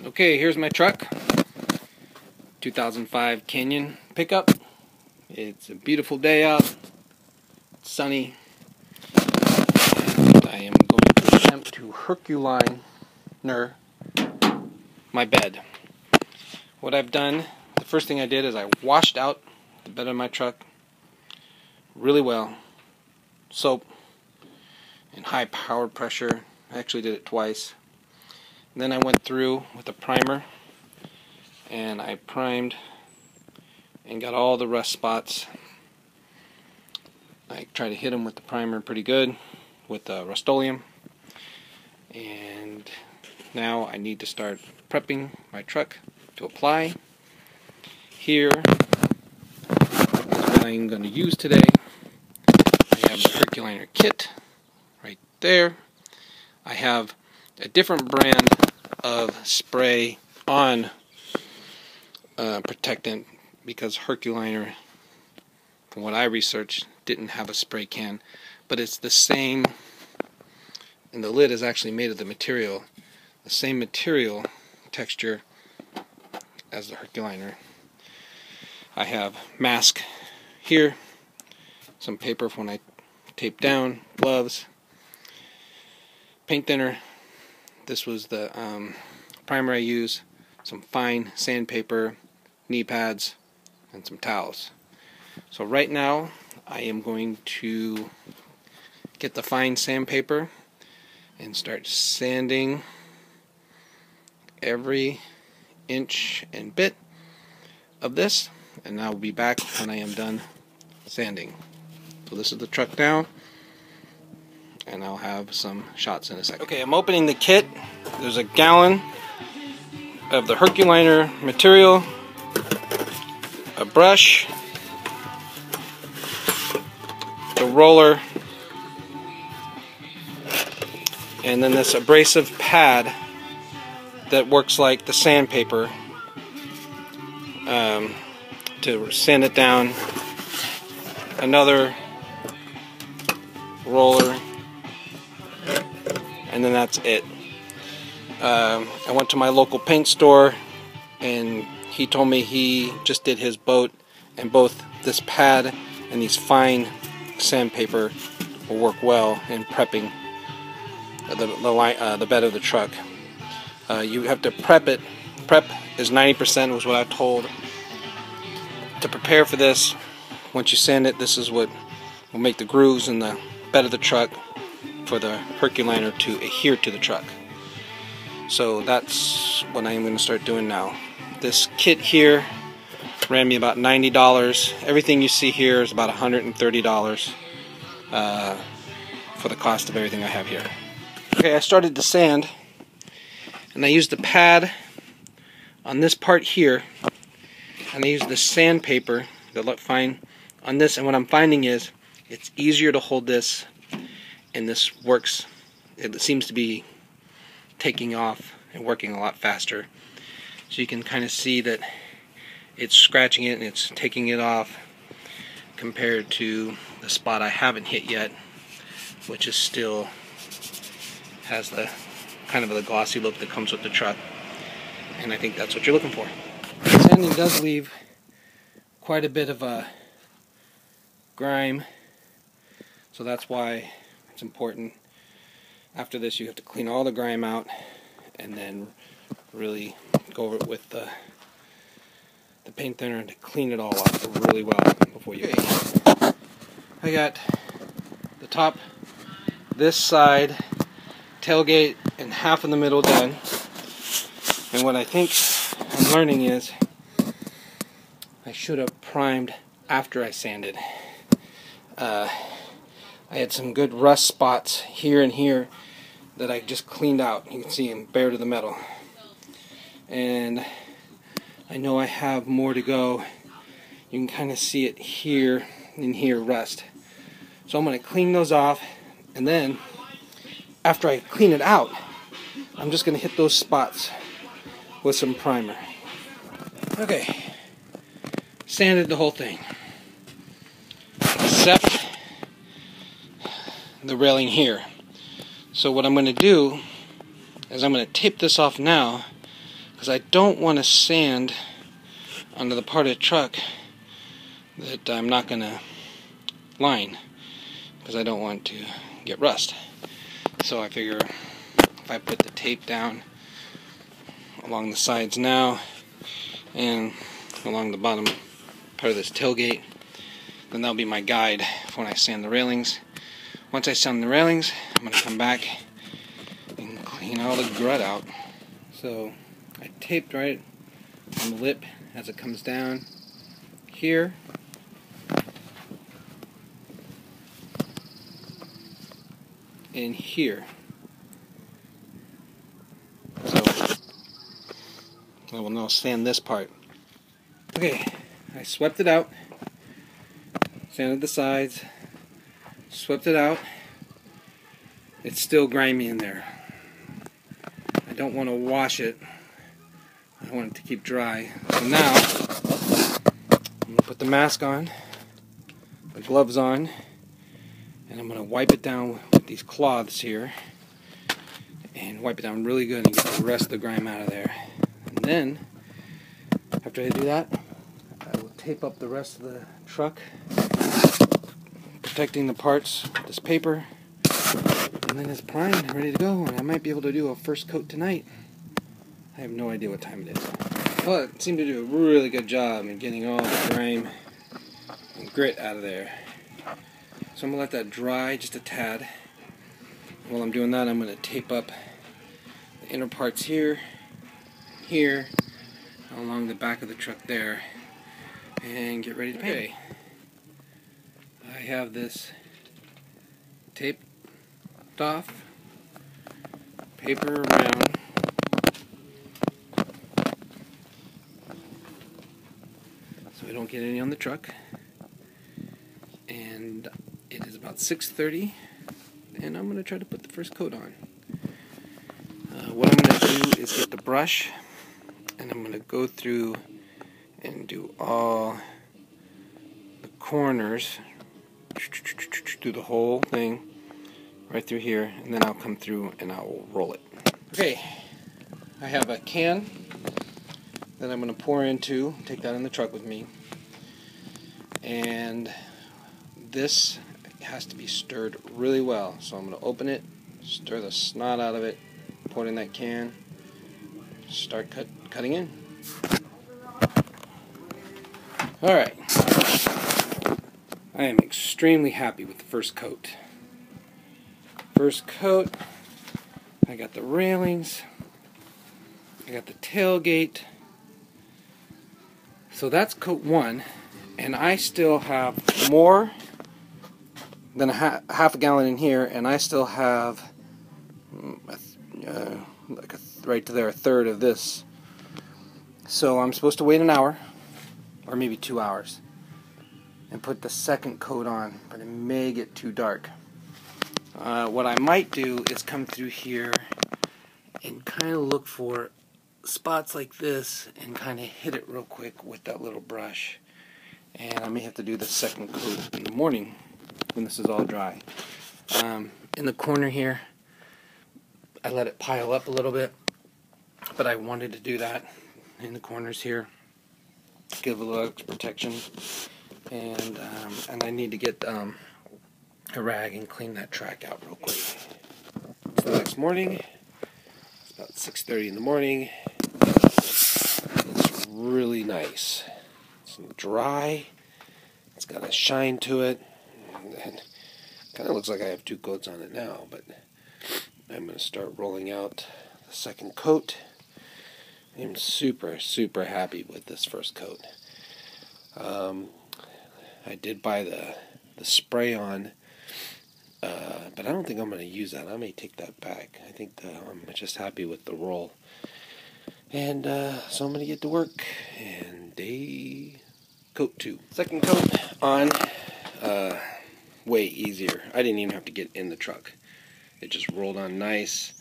Okay, here's my truck. 2005 Canyon pickup. It's a beautiful day out. It's sunny. And I am going to attempt to Herculiner my bed. What I've done, the first thing I did is I washed out the bed of my truck really well. Soap and high power pressure. I actually did it twice. And then I went through with a primer and I primed and got all the rust spots. I tried to hit them with the primer pretty good with Rust-Oleum. And now I need to start prepping my truck to apply. Here is what I'm going to use today. I have the Herculiner kit right there. I have a different brand of spray on protectant because Herculiner, from what I researched, didn't have a spray can, but it's the same, and the lid is actually made of the same material texture as the Herculiner. I have mask here, some paper for when I tape down, gloves, paint thinner. This was the primer I use, some fine sandpaper, knee pads, and some towels. So right now I am going to get the fine sandpaper and start sanding every inch and bit of this, and I will be back when I am done sanding. So this is the truck now, and I'll have some shots in a second. Okay, I'm opening the kit. There's a gallon of the Herculiner material, a brush, the roller, and then this abrasive pad that works like the sandpaper to sand it down, another roller, and then that's it. I went to my local paint store and he told me he just did his boat, and both this pad and these fine sandpaper will work well in prepping the bed of the truck. You have to prep it. Prep is 90% was what I told. To prepare for this, once you sand it, this is what will make the grooves in the bed of the truck for the Herculiner to adhere to the truck. So that's what I'm going to start doing now. This kit here ran me about $90. Everything you see here is about $130 for the cost of everything I have here. Okay, I started to sand, and I used the pad on this part here, and I used the sandpaper that looked fine on this, and what I'm finding is it's easier to hold this, and this works. It seems to be taking off and working a lot faster. So you can kind of see that it's scratching it and it's taking it off compared to the spot I haven't hit yet, which is still has the kind of the glossy look that comes with the truck, and I think that's what you're looking for. Sanding does leave quite a bit of a grime, so that's why it's important. After this, you have to clean all the grime out and then really go over it with the paint thinner to clean it all off really well before you paint. I got the top, this side, tailgate, and half in the middle done. And what I think I'm learning is I should have primed after I sanded. I had some good rust spots here and here that I just cleaned out. You can see them bare to the metal. And I know I have more to go. You can kind of see it here and here, rust. So I'm going to clean those off, and then after I clean it out, I'm just going to hit those spots with some primer. Okay, sanded the whole thing, except the railing here. So what I'm going to do is I'm going to tape this off now, because I don't want to sand onto the part of the truck that I'm not going to line, because I don't want to get rust. So I figure if I put the tape down along the sides now and along the bottom part of this tailgate, then that'll be my guide for when I sand the railings. Once I sand the railings, I'm going to come back and clean all the grut out. So I taped right on the lip as it comes down here. And here. So I will now sand this part. Okay, I swept it out, sanded the sides, swept it out. It's still grimy in there. I don't want to wash it. I want it to keep dry. So now I'm going to put the mask on, the gloves on, and I'm going to wipe it down with these cloths here, and wipe it down really good and get the rest of the grime out of there. And then, after I do that, I will tape up the rest of the truck, protecting the parts with this paper, and then it's primed and ready to go. And I might be able to do a first coat tonight. I have no idea what time it is. Well, it seemed to do a really good job in getting all the grime and grit out of there. So I'm going to let that dry just a tad. While I'm doing that, I'm going to tape up the inner parts here, here, along the back of the truck there, and get ready to paint. I have this taped off, paper around, so I don't get any on the truck. And it is about 6:30, and I'm going to try to put the first coat on. What I'm going to do is get the brush, and I'm going to go through and do all the corners, do the whole thing right through here, and then I'll come through and I'll roll it. Okay, I have a can that I'm going to pour into, take that in the truck with me, and this has to be stirred really well. So I'm going to open it, stir the snot out of it, pour it in that can, start cutting in. Alright, I am extremely happy with the first coat. First coat, I got the railings, I got the tailgate. So that's coat 1, and I still have more than half a gallon in here, and I still have right to there, a third of this. So I'm supposed to wait an hour, or maybe 2 hours, and put the second coat on, but it may get too dark. What I might do is come through here and kind of look for spots like this and kind of hit it real quick with that little brush. And I may have to do the second coat in the morning when this is all dry. In the corner here, I let it pile up a little bit, but I wanted to do that in the corners here, give a little extra protection, and I need to get a rag and clean that track out real quick. It's the next morning. It's about 6:30 in the morning. It's really nice. It's dry. It's got a shine to it. And it kind of looks like I have 2 coats on it now, but I'm going to start rolling out the second coat. I'm super, super happy with this first coat. I did buy the spray-on, but I don't think I'm going to use that. I may take that back. I think I'm just happy with the roll. And so I'm going to get to work and coat 2. Second coat on, way easier. I didn't even have to get in the truck. It just rolled on nice.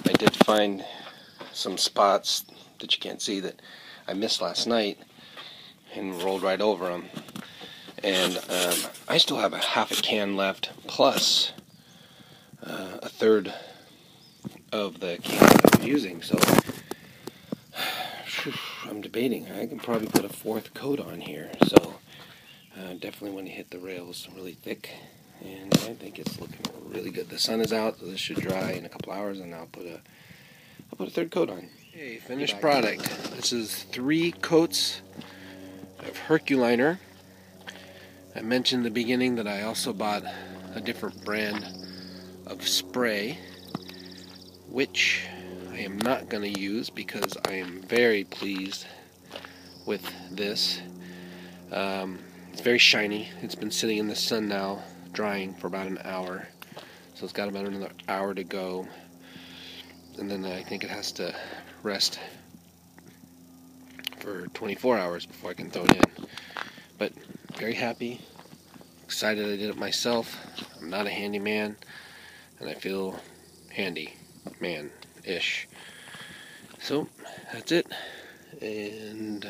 I did find some spots that you can't see that I missed last night and rolled right over them. And I still have a half a can left, plus a third of the can that I'm using. So I'm debating. I can probably put a 4th coat on here, so definitely want to hit the rails really thick, and I think it's looking really good. The sun is out, so this should dry in a couple hours, and I'll put a 3rd coat on. Okay, finished product. This is 3 coats of Herculiner. I mentioned in the beginning that I also bought a different brand of spray, which I am not going to use because I am very pleased with this. It's very shiny. It's been sitting in the sun now, drying for about an hour. So it's got about another hour to go. And then I think it has to rest for 24 hours before I can throw it in. But very happy, excited I did it myself. I'm not a handyman, and I feel handy man-ish. So that's it, and